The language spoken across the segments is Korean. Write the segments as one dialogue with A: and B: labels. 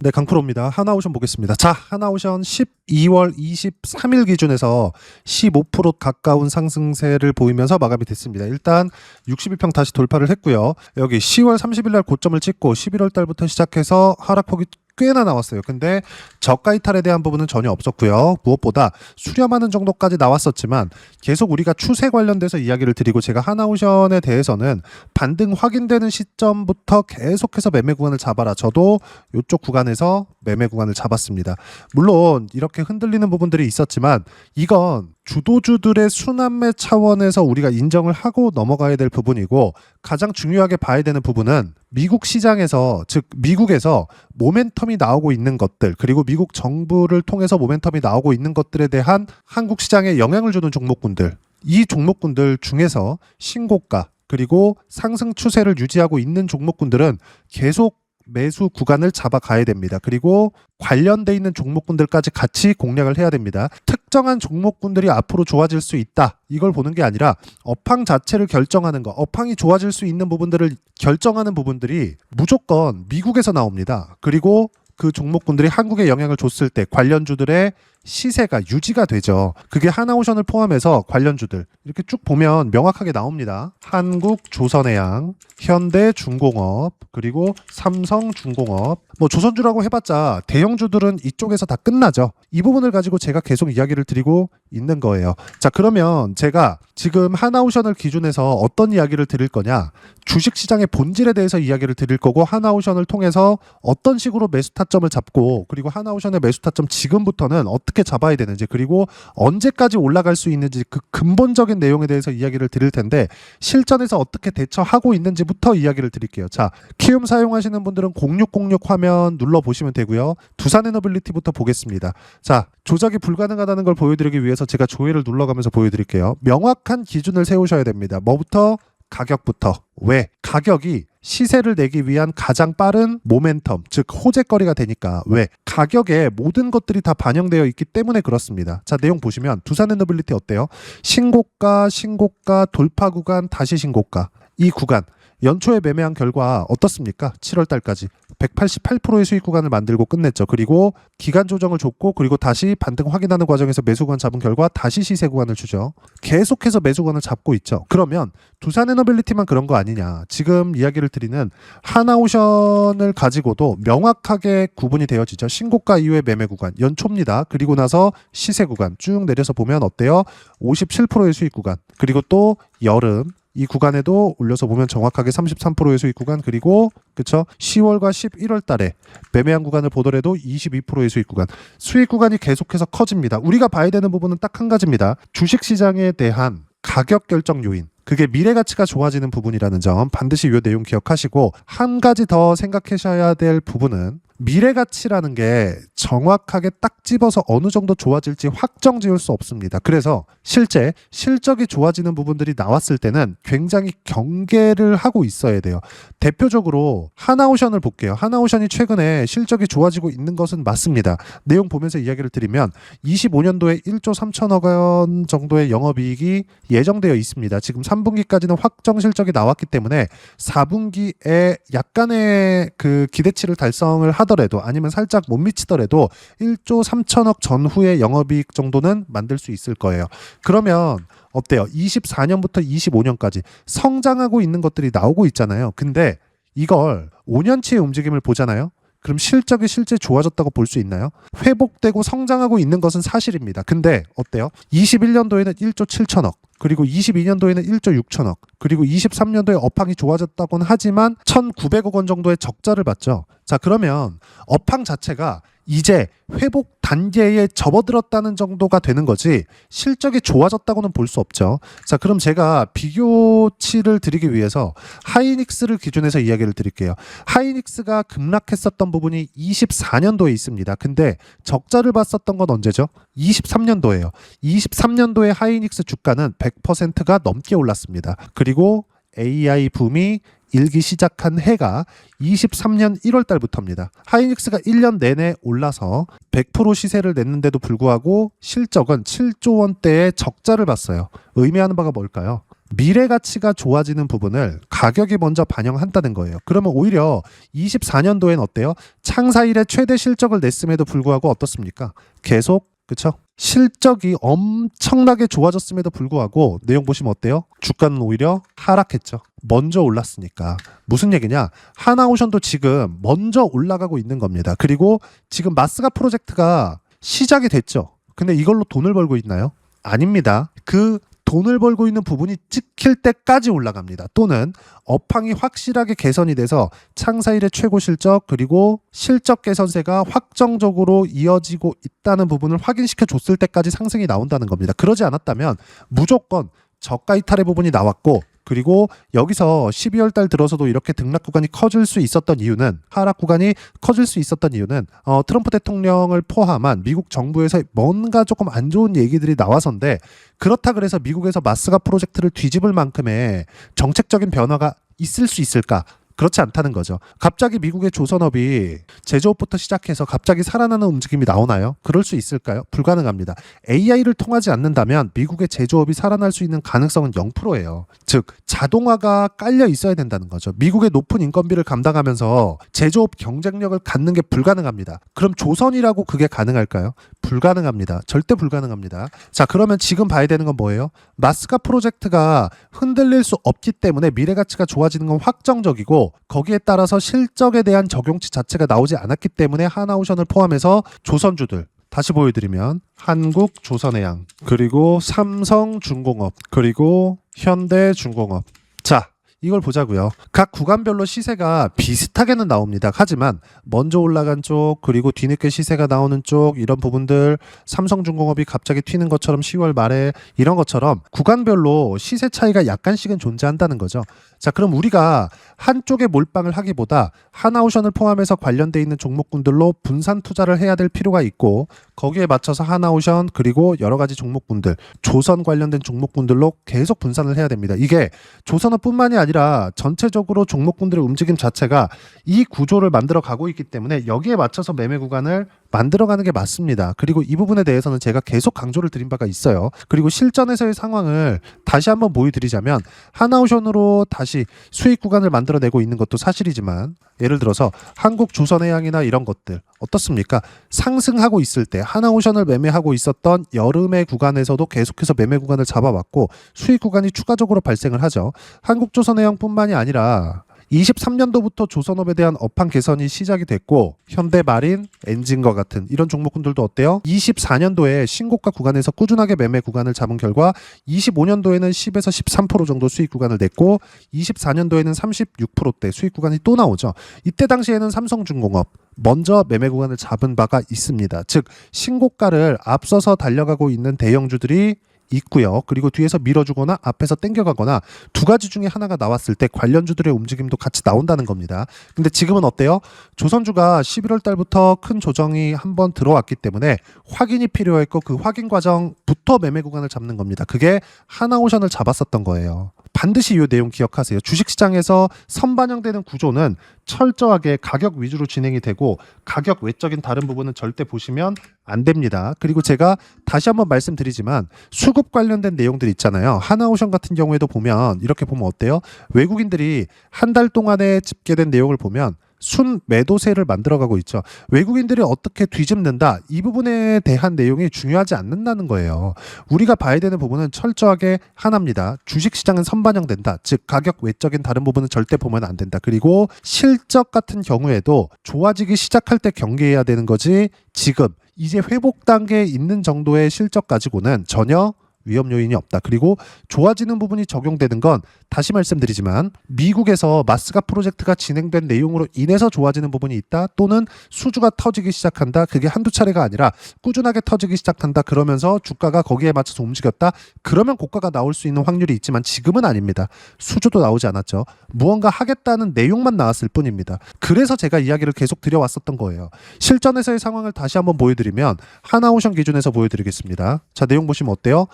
A: 네, 강프로입니다. 하나오션 보겠습니다. 자, 하나오션 12월 23일 기준에서 15% 가까운 상승세를 보이면서 마감이 됐습니다. 일단 62평 다시 돌파를 했고요. 여기 10월 30일 날 고점을 찍고 11월 달부터 시작해서 하락폭이 꽤나 나왔어요. 근데 저가 이탈에 대한 부분은 전혀 없었고요. 무엇보다 수렴하는 정도까지 나왔었지만 계속 우리가 추세 관련돼서 이야기를 드리고, 제가 하나오션에 대해서는 반등 확인되는 시점부터 계속해서 매매 구간을 잡아라. 저도 이쪽 구간에서 매매 구간을 잡았습니다. 물론 이렇게 흔들리는 부분들이 있었지만 이건 주도주들의 순환매 차원에서 우리가 인정을 하고 넘어가야 될 부분이고, 가장 중요하게 봐야 되는 부분은 미국 시장에서, 즉 미국에서 모멘텀이 나오고 있는 것들, 그리고 미국 정부를 통해서 모멘텀이 나오고 있는 것들에 대한 한국 시장에 영향을 주는 종목군들, 이 종목군들 중에서 신고가 그리고 상승 추세를 유지하고 있는 종목군들은 계속 매수 구간을 잡아가야 됩니다. 그리고 관련돼 있는 종목군들까지 같이 공략을 해야 됩니다. 특정한 종목군들이 앞으로 좋아질 수 있다, 이걸 보는 게 아니라 업황 자체를 결정하는 거, 업황이 좋아질 수 있는 부분들을 결정하는 부분들이 무조건 미국에서 나옵니다. 그리고 그 종목군들이 한국에 영향을 줬을 때 관련주들의 시세가 유지가 되죠. 그게 하나오션을 포함해서 관련주들 이렇게 쭉 보면 명확하게 나옵니다. 한국조선해양, 현대중공업, 그리고 삼성중공업, 뭐 조선주라고 해봤자 대형주들은 이쪽에서 다 끝나죠. 이 부분을 가지고 제가 계속 이야기를 드리고 있는 거예요. 자, 그러면 제가 지금 하나오션을 기준해서 어떤 이야기를 드릴 거냐, 주식시장의 본질에 대해서 이야기를 드릴 거고, 하나오션을 통해서 어떤 식으로 매수 타점을 잡고, 그리고 하나오션의 매수 타점 지금부터는 어떻게 잡아야 되는지, 그리고 언제까지 올라갈 수 있는지, 그 근본적인 내용에 대해서 이야기를 드릴 텐데, 실전에서 어떻게 대처하고 있는지부터 이야기를 드릴게요. 자, 키움 사용하시는 분들은 0606 화면 눌러보시면 되고요. 두산에너빌리티부터 보겠습니다. 자, 조작이 불가능하다는 걸 보여드리기 위해서 제가 조회를 눌러가면서 보여드릴게요. 명확한 기준을 세우셔야 됩니다. 뭐부터? 가격부터. 왜? 가격이 시세를 내기 위한 가장 빠른 모멘텀, 즉 호재거리가 되니까. 왜? 가격에 모든 것들이 다 반영되어 있기 때문에 그렇습니다. 자, 내용 보시면 두산에너빌리티 어때요? 신고가, 신고가, 돌파 구간, 다시 신고가. 이 구간 연초에 매매한 결과 어떻습니까? 7월 달까지 188%의 수익 구간을 만들고 끝냈죠. 그리고 기간 조정을 줬고, 그리고 다시 반등 확인하는 과정에서 매수 구간 잡은 결과 다시 시세 구간을 주죠. 계속해서 매수 구간을 잡고 있죠. 그러면 두산에너빌리티만 그런 거 아니냐. 지금 이야기를 드리는 하나오션을 가지고도 명확하게 구분이 되어지죠. 신고가 이후의 매매 구간 연초입니다. 그리고 나서 시세 구간 쭉 내려서 보면 어때요? 57%의 수익 구간, 그리고 또 여름 이 구간에도 올려서 보면 정확하게 33%의 수익 구간, 그리고 그쵸? 10월과 11월 달에 매매한 구간을 보더라도 22%의 수익 구간, 수익 구간이 계속해서 커집니다. 우리가 봐야 되는 부분은 딱 한 가지입니다. 주식시장에 대한 가격 결정 요인, 그게 미래 가치가 좋아지는 부분이라는 점 반드시 이 내용 기억하시고, 한 가지 더 생각하셔야 될 부분은 미래 가치라는 게 정확하게 딱 집어서 어느 정도 좋아질지 확정 지을 수 없습니다. 그래서 실제 실적이 좋아지는 부분들이 나왔을 때는 굉장히 경계를 하고 있어야 돼요. 대표적으로 하나오션을 볼게요. 하나오션이 최근에 실적이 좋아지고 있는 것은 맞습니다. 내용 보면서 이야기를 드리면 25년도에 1조 3천억 원 정도의 영업이익이 예정되어 있습니다. 지금 3분기까지는 확정 실적이 나왔기 때문에 4분기에 약간의 그 기대치를 달성을 하더라도, 아니면 살짝 못 미치더라도 1조 3천억 전후의 영업이익 정도는 만들 수 있을 거예요. 그러면 어때요? 24년부터 25년까지 성장하고 있는 것들이 나오고 있잖아요. 근데 이걸 5년치의 움직임을 보잖아요. 그럼 실적이 실제 좋아졌다고 볼 수 있나요? 회복되고 성장하고 있는 것은 사실입니다. 근데 어때요? 21년도에는 1조 7천억, 그리고 22년도에는 1조 6천억, 그리고 23년도에 업황이 좋아졌다고는 하지만 1,900억 원 정도의 적자를 봤죠. 자, 그러면 업황 자체가 이제 회복 단계에 접어들었다는 정도가 되는 거지 실적이 좋아졌다고는 볼 수 없죠. 자, 그럼 제가 비교치를 드리기 위해서 하이닉스를 기준해서 이야기를 드릴게요. 하이닉스가 급락했었던 부분이 24년도에 있습니다. 근데 적자를 봤었던 건 언제죠? 23년도예요. 23년도에 하이닉스 주가는 100%가 넘게 올랐습니다. 그리고 AI 붐이 일기 시작한 해가 23년 1월 달부터입니다. 하이닉스가 1년 내내 올라서 100% 시세를 냈는데도 불구하고 실적은 7조 원대의 적자를 봤어요. 의미하는 바가 뭘까요? 미래 가치가 좋아지는 부분을 가격이 먼저 반영한다는 거예요. 그러면 오히려 24년도엔 어때요? 창사 이래 최대 실적을 냈음에도 불구하고 어떻습니까? 계속 그쵸? 실적이 엄청나게 좋아졌음에도 불구하고 내용 보시면 어때요? 주가는 오히려 하락했죠. 먼저 올랐으니까. 무슨 얘기냐? 하나오션도 지금 먼저 올라가고 있는 겁니다. 그리고 지금 마스가 프로젝트가 시작이 됐죠. 근데 이걸로 돈을 벌고 있나요? 아닙니다. 그 돈을 벌고 있는 부분이 찍힐 때까지 올라갑니다. 또는 업황이 확실하게 개선이 돼서 창사 이래 최고 실적 그리고 실적 개선세가 확정적으로 이어지고 있다는 부분을 확인시켜 줬을 때까지 상승이 나온다는 겁니다. 그러지 않았다면 무조건 저가 이탈의 부분이 나왔고 그리고 여기서 12월 달 들어서도 이렇게 등락 구간이 커질 수 있었던 이유는 하락 구간이 커질 수 있었던 이유는 트럼프 대통령을 포함한 미국 정부에서 뭔가 조금 안 좋은 얘기들이 나와서인데 그렇다 그래서 미국에서 마스가 프로젝트를 뒤집을 만큼의 정책적인 변화가 있을 수 있을까? 그렇지 않다는 거죠. 갑자기 미국의 조선업이 제조업부터 시작해서 갑자기 살아나는 움직임이 나오나요? 그럴 수 있을까요? 불가능합니다. AI를 통하지 않는다면 미국의 제조업이 살아날 수 있는 가능성은 0%예요. 즉 자동화가 깔려 있어야 된다는 거죠. 미국의 높은 인건비를 감당하면서 제조업 경쟁력을 갖는 게 불가능합니다. 그럼 조선이라고 그게 가능할까요? 불가능합니다. 절대 불가능합니다. 자, 그러면 지금 봐야 되는 건 뭐예요? 마스가 프로젝트가 흔들릴 수 없기 때문에 미래 가치가 좋아지는 건 확정적이고 거기에 따라서 실적에 대한 적용치 자체가 나오지 않았기 때문에 하나오션을 포함해서 조선주들 다시 보여드리면 한국조선해양 그리고 삼성중공업 그리고 현대중공업 자 이걸 보자고요. 각 구간별로 시세가 비슷하게는 나옵니다. 하지만 먼저 올라간 쪽 그리고 뒤늦게 시세가 나오는 쪽 이런 부분들 삼성중공업이 갑자기 튀는 것처럼 10월 말에 이런 것처럼 구간별로 시세 차이가 약간씩은 존재한다는 거죠. 자 그럼 우리가 한쪽에 몰빵을 하기보다 하나오션을 포함해서 관련돼 있는 종목군들로 분산 투자를 해야 될 필요가 있고 거기에 맞춰서 하나오션 그리고 여러 가지 종목군들 조선 관련된 종목군들로 계속 분산을 해야 됩니다. 이게 조선업뿐만이 아니라 전체적으로 종목군들의 움직임 자체가 이 구조를 만들어 가고 있기 때문에 여기에 맞춰서 매매 구간을 만들어가는 게 맞습니다. 그리고 이 부분에 대해서는 제가 계속 강조를 드린 바가 있어요. 그리고 실전에서의 상황을 다시 한번 보여드리자면 하나오션으로 다시 수익 구간을 만들어내고 있는 것도 사실이지만 예를 들어서 한국조선해양이나 이런 것들 어떻습니까? 상승하고 있을 때 하나오션을 매매하고 있었던 여름의 구간에서도 계속해서 매매 구간을 잡아왔고 수익 구간이 추가적으로 발생을 하죠. 한국조선해양뿐만이 아니라 23년도부터 조선업에 대한 업황 개선이 시작이 됐고 현대마린, 엔진과 같은 이런 종목군들도 어때요? 24년도에 신고가 구간에서 꾸준하게 매매 구간을 잡은 결과 25년도에는 10에서 13% 정도 수익 구간을 냈고 24년도에는 36%대 수익 구간이 또 나오죠. 이때 당시에는 삼성중공업 먼저 매매 구간을 잡은 바가 있습니다. 즉 신고가를 앞서서 달려가고 있는 대형주들이 있고요. 그리고 뒤에서 밀어주거나 앞에서 땡겨가거나 두 가지 중에 하나가 나왔을 때 관련주들의 움직임도 같이 나온다는 겁니다. 근데 지금은 어때요? 조선주가 11월 달부터 큰 조정이 한번 들어왔기 때문에 확인이 필요했고 그 확인 과정부터 매매 구간을 잡는 겁니다. 그게 하나오션을 잡았었던 거예요. 반드시 이 내용 기억하세요. 주식시장에서 선반영되는 구조는 철저하게 가격 위주로 진행이 되고 가격 외적인 다른 부분은 절대 보시면 안 됩니다. 그리고 제가 다시 한번 말씀드리지만 수급 관련된 내용들 있잖아요. 하나오션 같은 경우에도 보면 이렇게 보면 어때요? 외국인들이 한 달 동안에 집계된 내용을 보면 순 매도세를 만들어가고 있죠. 외국인들이 어떻게 뒤집는다 이 부분에 대한 내용이 중요하지 않는다는 거예요. 우리가 봐야 되는 부분은 철저하게 하나입니다. 주식시장은 선반영된다. 즉 가격 외적인 다른 부분은 절대 보면 안 된다. 그리고 실적 같은 경우에도 좋아지기 시작할 때 경계해야 되는 거지 지금 이제 회복 단계에 있는 정도의 실적 가지고는 전혀 위험 요인이 없다. 그리고 좋아지는 부분이 적용되는 건 다시 말씀드리지만 미국에서 마스가 프로젝트가 진행된 내용으로 인해서 좋아지는 부분이 있다. 또는 수주가 터지기 시작한다. 그게 한두 차례가 아니라 꾸준하게 터지기 시작한다. 그러면서 주가가 거기에 맞춰서 움직였다. 그러면 고가가 나올 수 있는 확률이 있지만 지금은 아닙니다. 수주도 나오지 않았죠. 무언가 하겠다는 내용만 나왔을 뿐입니다. 그래서 제가 이야기를 계속 드려왔었던 거예요. 실전에서의 상황을 다시 한번 보여드리면 하나오션 기준에서 보여드리겠습니다. 자, 내용 보시면 어때요?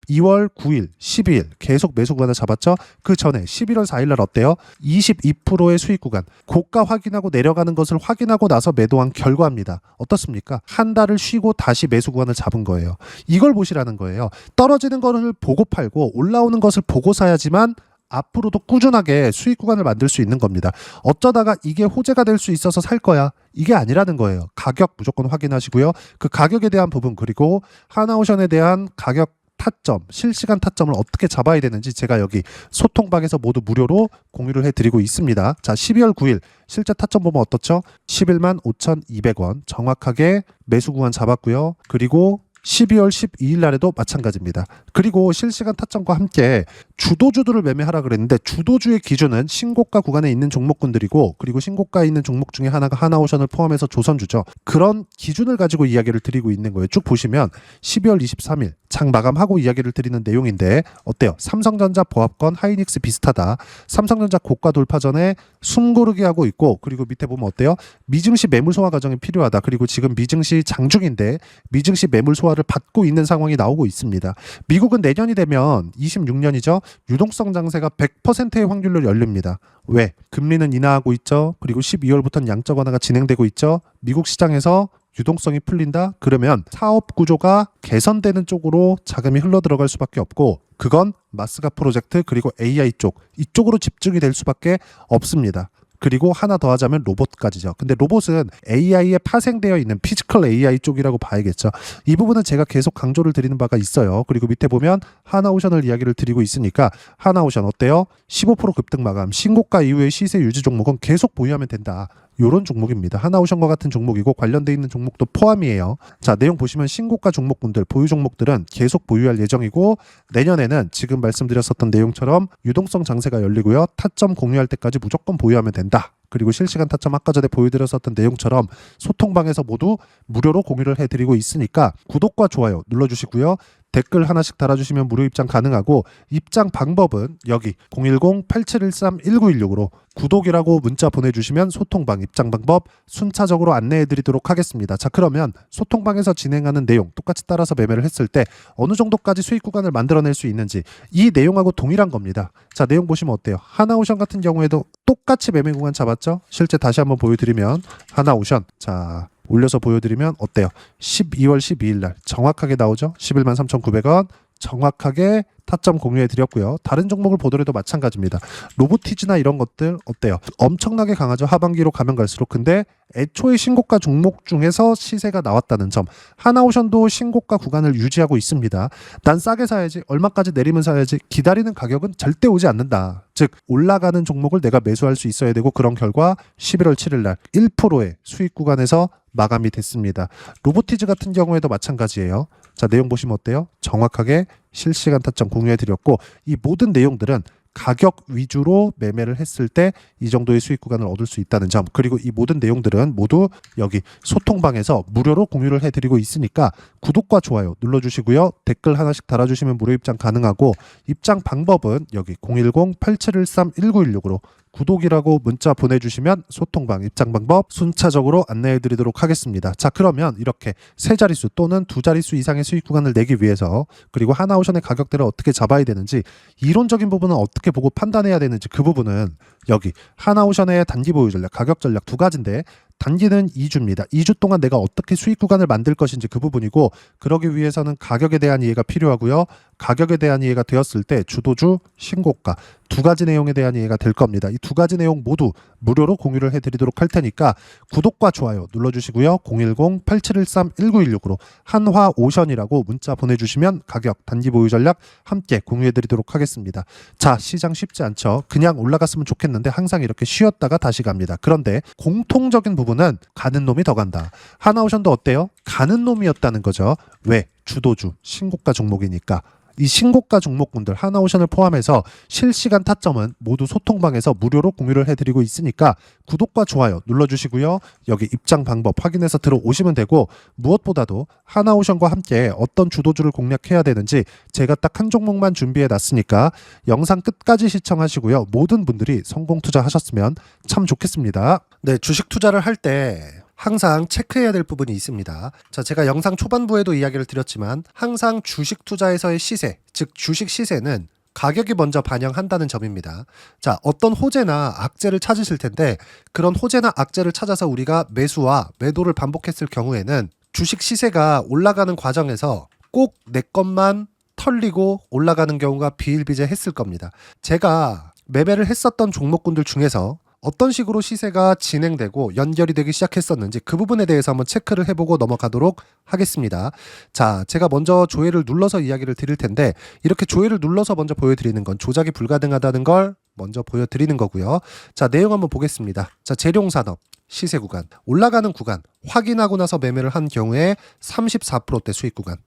A: 2월 9일, 12일 계속 매수 구간을 잡았죠. 그 전에 11월 4일 날 어때요? 22%의 수익 구간. 고가 확인하고 내려가는 것을 확인하고 나서 매도한 결과입니다. 어떻습니까? 한 달을 쉬고 다시 매수 구간을 잡은 거예요. 이걸 보시라는 거예요. 떨어지는 것을 보고 팔고 올라오는 것을 보고 사야지만 앞으로도 꾸준하게 수익 구간을 만들 수 있는 겁니다. 어쩌다가 이게 호재가 될 수 있어서 살 거야. 이게 아니라는 거예요. 가격 무조건 확인하시고요. 그 가격에 대한 부분 그리고 하나오션에 대한 가격 타점, 실시간 타점을 어떻게 잡아야 되는지 제가 여기 소통방에서 모두 무료로 공유를 해드리고 있습니다. 자, 12월 9일 실제 타점 보면 어떻죠? 11만 5,200원 정확하게 매수 구간 잡았고요. 그리고 12월 12일 날에도 마찬가지입니다. 그리고 실시간 타점과 함께 주도주들을 매매하라 그랬는데 주도주의 기준은 신고가 구간에 있는 종목군들이고 그리고 신고가에 있는 종목 중에 하나가 하나오션을 포함해서 조선주죠. 그런 기준을 가지고 이야기를 드리고 있는 거예요. 쭉 보시면 12월 23일 장 마감하고 이야기를 드리는 내용인데 어때요? 삼성전자 보합권 하이닉스 비슷하다. 삼성전자 고가 돌파 전에 숨 고르게 하고 있고 그리고 밑에 보면 어때요? 미증시 매물 소화 과정이 필요하다. 그리고 지금 미증시 장중인데 미증시 매물 소화를 받고 있는 상황이 나오고 있습니다. 미국은 내년이 되면 26년이죠. 유동성 장세가 100%의 확률로 열립니다. 왜? 금리는 인하하고 있죠. 그리고 12월부터는 양적 완화가 진행되고 있죠. 미국 시장에서 유동성이 풀린다? 그러면 사업 구조가 개선되는 쪽으로 자금이 흘러 들어갈 수밖에 없고 그건 마스가 프로젝트 그리고 AI 쪽 이쪽으로 집중이 될 수밖에 없습니다. 그리고 하나 더 하자면 로봇까지죠. 근데 로봇은 AI에 파생되어 있는 피지컬 AI 쪽이라고 봐야겠죠. 이 부분은 제가 계속 강조를 드리는 바가 있어요. 그리고 밑에 보면 하나오션을 이야기를 드리고 있으니까 하나오션 어때요? 15% 급등 마감, 신고가 이후의 시세 유지 종목은 계속 보유하면 된다. 요런 종목입니다. 하나오션과 같은 종목이고 관련돼 있는 종목도 포함이에요. 자, 내용 보시면 신고가 종목군들, 보유 종목들은 계속 보유할 예정이고 내년에는 지금 말씀드렸었던 내용처럼 유동성 장세가 열리고요. 타점 공유할 때까지 무조건 보유하면 된다. 그리고 실시간 타점 아까 전에 보여드렸었던 내용처럼 소통방에서 모두 무료로 공유를 해드리고 있으니까 구독과 좋아요 눌러주시고요. 댓글 하나씩 달아주시면 무료 입장 가능하고 입장 방법은 여기 010-8713-1916으로 구독이라고 문자 보내주시면 소통방 입장 방법 순차적으로 안내해드리도록 하겠습니다. 자, 그러면 소통방에서 진행하는 내용 똑같이 따라서 매매를 했을 때 어느 정도까지 수익 구간을 만들어낼 수 있는지 이 내용하고 동일한 겁니다. 자, 내용 보시면 어때요? 하나오션 같은 경우에도 똑같이 매매 구간 잡았죠? 실제 다시 한번 보여드리면 하나오션 자 올려서 보여드리면 어때요? 12월 12일 날 정확하게 나오죠? 11만 3,900원 정확하게 타점 공유해 드렸고요. 다른 종목을 보더라도 마찬가지입니다. 로보티즈나 이런 것들 어때요? 엄청나게 강하죠. 하반기로 가면 갈수록. 근데 애초에 신고가 종목 중에서 시세가 나왔다는 점. 하나오션도 신고가 구간을 유지하고 있습니다. 난 싸게 사야지. 얼마까지 내리면 사야지. 기다리는 가격은 절대 오지 않는다. 즉 올라가는 종목을 내가 매수할 수 있어야 되고 그런 결과 11월 7일 날 1%의 수익 구간에서 마감이 됐습니다. 로보티즈 같은 경우에도 마찬가지예요. 자, 내용 보시면 어때요? 정확하게 실시간 타점 공유해드렸고 이 모든 내용들은 가격 위주로 매매를 했을 때 이 정도의 수익 구간을 얻을 수 있다는 점 그리고 이 모든 내용들은 모두 여기 소통방에서 무료로 공유를 해드리고 있으니까 구독과 좋아요 눌러주시고요. 댓글 하나씩 달아주시면 무료 입장 가능하고 입장 방법은 여기 010-8713-1916으로 구독이라고 문자 보내주시면 소통방 입장 방법 순차적으로 안내해드리도록 하겠습니다. 자, 그러면 이렇게 세 자릿수 또는 두 자릿수 이상의 수익 구간을 내기 위해서 그리고 하나오션의 가격대를 어떻게 잡아야 되는지 이론적인 부분은 어떻게 보고 판단해야 되는지 그 부분은 여기 하나오션의 단기 보유 전략, 가격 전략 두 가지인데 단기는 2주입니다. 2주 동안 내가 어떻게 수익 구간을 만들 것인지 그 부분이고 그러기 위해서는 가격에 대한 이해가 필요하고요. 가격에 대한 이해가 되었을 때 주도주, 신고가 두 가지 내용에 대한 이해가 될 겁니다. 이 두 가지 내용 모두 무료로 공유를 해드리도록 할 테니까 구독과 좋아요 눌러주시고요. 010-8713-1916으로 한화오션이라고 문자 보내주시면 가격, 단기 보유 전략 함께 공유해드리도록 하겠습니다. 자, 시장 쉽지 않죠. 그냥 올라갔으면 좋겠는데 항상 이렇게 쉬었다가 다시 갑니다. 그런데 공통적인 부분은 가는 놈이 더 간다. 하나오션도 어때요? 가는 놈이었다는 거죠. 왜? 주도주, 신고가 종목이니까. 이 신고가 종목군들 하나오션을 포함해서 실시간 타점은 모두 소통방에서 무료로 공유를 해드리고 있으니까 구독과 좋아요 눌러주시고요. 여기 입장 방법 확인해서 들어오시면 되고 무엇보다도 하나오션과 함께 어떤 주도주를 공략해야 되는지 제가 딱 한 종목만 준비해 놨으니까 영상 끝까지 시청하시고요. 모든 분들이 성공 투자하셨으면 참 좋겠습니다. 네, 주식 투자를 할 때 항상 체크해야 될 부분이 있습니다. 자, 제가 영상 초반부에도 이야기를 드렸지만 항상 주식 투자에서의 시세, 즉 주식 시세는 가격이 먼저 반영한다는 점입니다. 자, 어떤 호재나 악재를 찾으실 텐데 그런 호재나 악재를 찾아서 우리가 매수와 매도를 반복했을 경우에는 주식 시세가 올라가는 과정에서 꼭 내 것만 털리고 올라가는 경우가 비일비재했을 겁니다. 제가 매매를 했었던 종목군들 중에서 어떤 식으로 시세가 진행되고 연결이 되기 시작했었는지 그 부분에 대해서 한번 체크를 해보고 넘어가도록 하겠습니다. 자, 제가 먼저 조회를 눌러서 이야기를 드릴 텐데 이렇게 조회를 눌러서 먼저 보여드리는 건 조작이 불가능하다는 걸 먼저 보여드리는 거고요. 자, 내용 한번 보겠습니다. 자, 재룡산업 시세 구간, 올라가는 구간 확인하고 나서 매매를 한 경우에 34%대 수익 구간.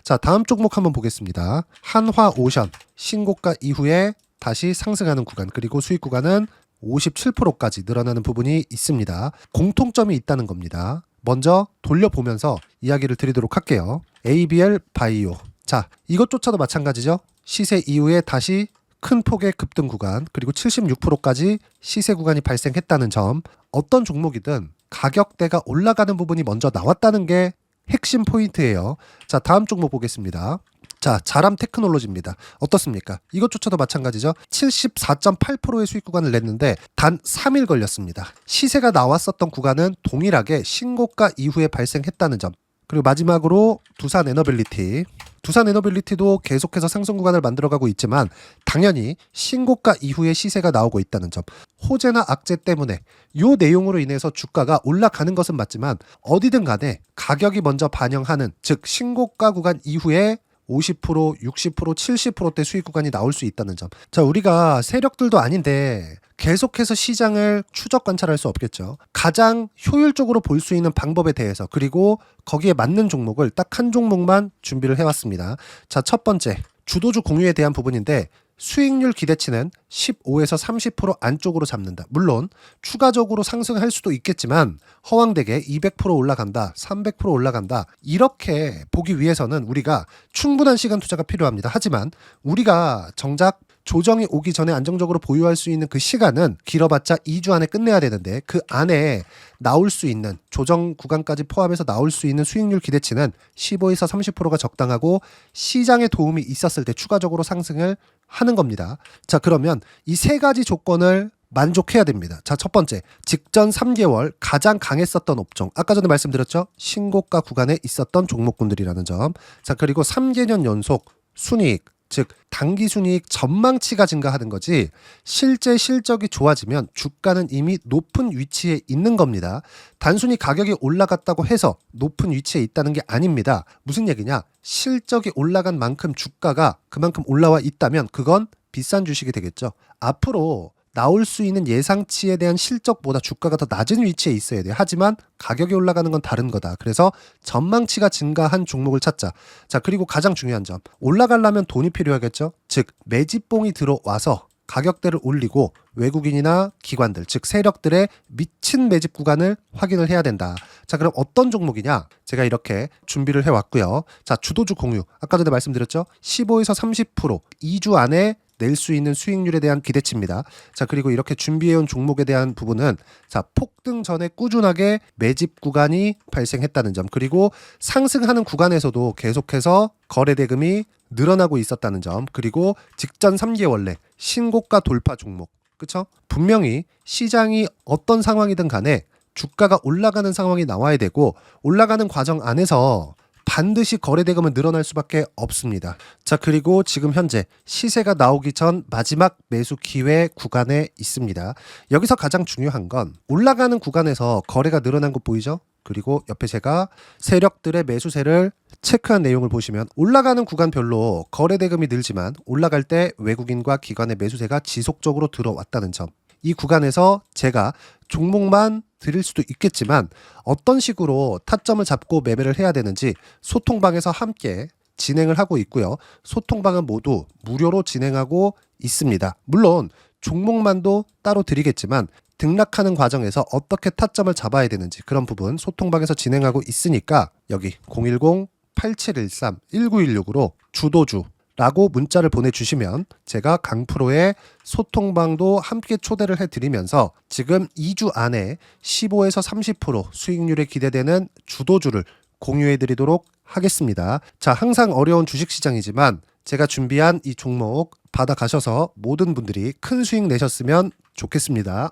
A: 자, 다음 종목 한번 보겠습니다. 한화오션 신고가 이후에 다시 상승하는 구간, 그리고 수익 구간은 57%까지 늘어나는 부분이 있습니다. 공통점이 있다는 겁니다. 먼저 돌려보면서 이야기를 드리도록 할게요. ABL 바이오. 자, 이것조차도 마찬가지죠. 시세 이후에 다시 큰 폭의 급등 구간, 그리고 76%까지 시세 구간이 발생했다는 점. 어떤 종목이든 가격대가 올라가는 부분이 먼저 나왔다는 게 핵심 포인트예요. 자, 다음 종목 보겠습니다. 자, 자람 테크놀로지입니다. 어떻습니까? 이것조차도 마찬가지죠. 74.8%의 수익 구간을 냈는데 단 3일 걸렸습니다. 시세가 나왔었던 구간은 동일하게 신고가 이후에 발생했다는 점. 그리고 마지막으로 두산 에너빌리티. 두산 에너빌리티도 계속해서 상승 구간을 만들어가고 있지만 당연히 신고가 이후에 시세가 나오고 있다는 점. 호재나 악재 때문에 이 내용으로 인해서 주가가 올라가는 것은 맞지만 어디든 간에 가격이 먼저 반영하는, 즉 신고가 구간 이후에 50%, 60%, 70%대 수익 구간이 나올 수 있다는 점. 자, 우리가 세력들도 아닌데 계속해서 시장을 추적 관찰할 수 없겠죠. 가장 효율적으로 볼 수 있는 방법에 대해서, 그리고 거기에 맞는 종목을 딱 한 종목만 준비를 해왔습니다. 자, 첫 번째 주도주 공유에 대한 부분인데 수익률 기대치는 15에서 30% 안쪽으로 잡는다. 물론 추가적으로 상승할 수도 있겠지만 허황되게 200% 올라간다, 300% 올라간다, 이렇게 보기 위해서는 우리가 충분한 시간 투자가 필요합니다. 하지만 우리가 정작 조정이 오기 전에 안정적으로 보유할 수 있는 그 시간은 길어봤자 2주 안에 끝내야 되는데 그 안에 나올 수 있는, 조정 구간까지 포함해서 나올 수 있는 수익률 기대치는 15에서 30%가 적당하고 시장에 도움이 있었을 때 추가적으로 상승을 하는 겁니다. 자, 그러면 이 세 가지 조건을 만족해야 됩니다. 자, 첫 번째, 직전 3개월 가장 강했었던 업종. 아까 전에 말씀드렸죠? 신고가 구간에 있었던 종목군들이라는 점. 자, 그리고 3개년 연속 순이익, 즉 단기 순이익 전망치가 증가하는 거지 실제 실적이 좋아지면 주가는 이미 높은 위치에 있는 겁니다. 단순히 가격이 올라갔다고 해서 높은 위치에 있다는 게 아닙니다. 무슨 얘기냐? 실적이 올라간 만큼 주가가 그만큼 올라와 있다면 그건 비싼 주식이 되겠죠. 앞으로 나올 수 있는 예상치에 대한 실적보다 주가가 더 낮은 위치에 있어야 돼요. 하지만 가격이 올라가는 건 다른 거다. 그래서 전망치가 증가한 종목을 찾자. 자, 그리고 가장 중요한 점. 올라가려면 돈이 필요하겠죠. 즉 매집봉이 들어와서 가격대를 올리고 외국인이나 기관들, 즉 세력들의 미친 매집 구간을 확인을 해야 된다. 자, 그럼 어떤 종목이냐? 제가 이렇게 준비를 해왔고요. 자, 주도주 공유. 아까 전에 말씀드렸죠. 15에서 30% 2주 안에 낼 수 있는 수익률에 대한 기대치입니다. 자, 그리고 이렇게 준비해온 종목에 대한 부분은 자, 폭등 전에 꾸준하게 매집 구간이 발생했다는 점, 그리고 상승하는 구간에서도 계속해서 거래 대금이 늘어나고 있었다는 점, 그리고 직전 3개월 내 신고가 돌파 종목. 그쵸? 분명히 시장이 어떤 상황이든 간에 주가가 올라가는 상황이 나와야 되고 올라가는 과정 안에서 반드시 거래 대금은 늘어날 수밖에 없습니다. 자, 그리고 지금 현재 시세가 나오기 전 마지막 매수 기회 구간에 있습니다. 여기서 가장 중요한 건 올라가는 구간에서 거래가 늘어난 거 보이죠? 그리고 옆에 제가 세력들의 매수세를 체크한 내용을 보시면 올라가는 구간별로 거래 대금이 늘지만 올라갈 때 외국인과 기관의 매수세가 지속적으로 들어왔다는 점. 이 구간에서 제가 종목만 드릴 수도 있겠지만 어떤 식으로 타점을 잡고 매매를 해야 되는지 소통방에서 함께 진행을 하고 있고요. 소통방은 모두 무료로 진행하고 있습니다. 물론 종목만도 따로 드리겠지만 등락하는 과정에서 어떻게 타점을 잡아야 되는지 그런 부분 소통방에서 진행하고 있으니까 여기 010-8713-1916으로 주도주 라고 문자를 보내주시면 제가 강프로의 소통방도 함께 초대를 해드리면서 지금 2주 안에 15에서 30% 수익률이 기대되는 주도주를 공유해드리도록 하겠습니다. 자, 항상 어려운 주식시장이지만 제가 준비한 이 종목 받아가셔서 모든 분들이 큰 수익 내셨으면 좋겠습니다.